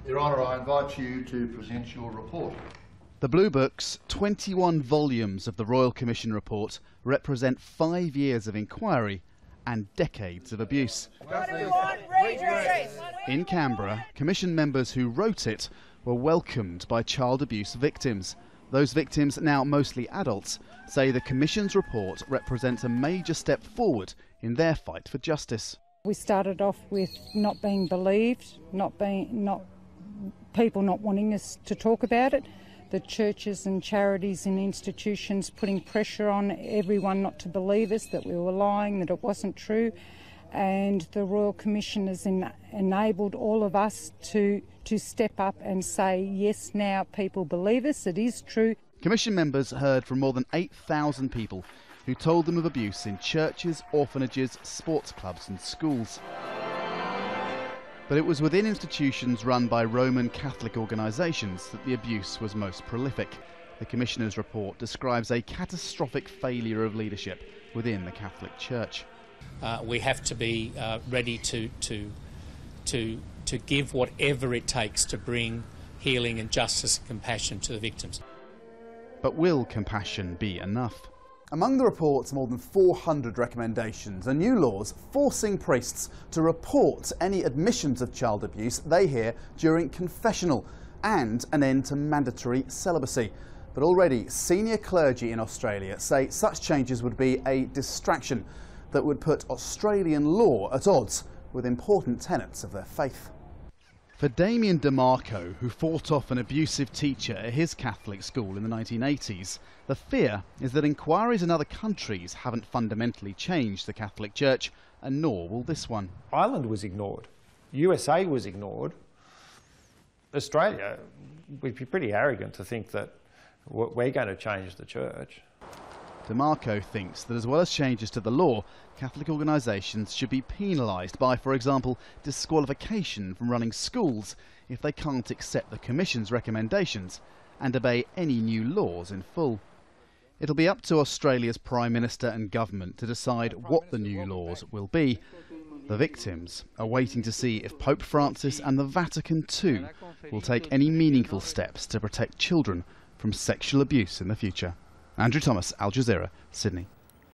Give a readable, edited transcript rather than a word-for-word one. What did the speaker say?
Your Honour, I invite you to present your report. The Blue Book's 21 volumes of the Royal Commission report represent 5 years of inquiry and decades of abuse. What do we want? Redress! In Canberra, Commission members who wrote it were welcomed by child abuse victims. Those victims, now mostly adults, say the Commission's report represents a major step forward in their fight for justice. We started off with not being believed, people not wanting us to talk about it, the churches and charities and institutions putting pressure on everyone not to believe us, that we were lying, that it wasn't true, and the Royal Commission has enabled all of us to step up and say, yes, now people believe us, it is true. Commission members heard from more than 8,000 people who told them of abuse in churches, orphanages, sports clubs and schools. But it was within institutions run by Roman Catholic organisations that the abuse was most prolific. The Commissioner's report describes a catastrophic failure of leadership within the Catholic Church. We have to be ready to give whatever it takes to bring healing and justice and compassion to the victims. But will compassion be enough? Among the report's more than 400 recommendations are new laws forcing priests to report any admissions of child abuse they hear during confessional, and an end to mandatory celibacy. But already senior clergy in Australia say such changes would be a distraction that would put Australian law at odds with important tenets of their faith. For Damien DeMarco, who fought off an abusive teacher at his Catholic school in the 1980s, the fear is that inquiries in other countries haven't fundamentally changed the Catholic Church, and nor will this one. Ireland was ignored. USA was ignored. Australia, we'd be pretty arrogant to think that we're going to change the Church. DeMarco thinks that as well as changes to the law, Catholic organisations should be penalised by, for example, disqualification from running schools if they can't accept the Commission's recommendations and obey any new laws in full. It'll be up to Australia's Prime Minister and government to decide what the new laws will be. The victims are waiting to see if Pope Francis and the Vatican too will take any meaningful steps to protect children from sexual abuse in the future. Andrew Thomas, Al Jazeera, Sydney.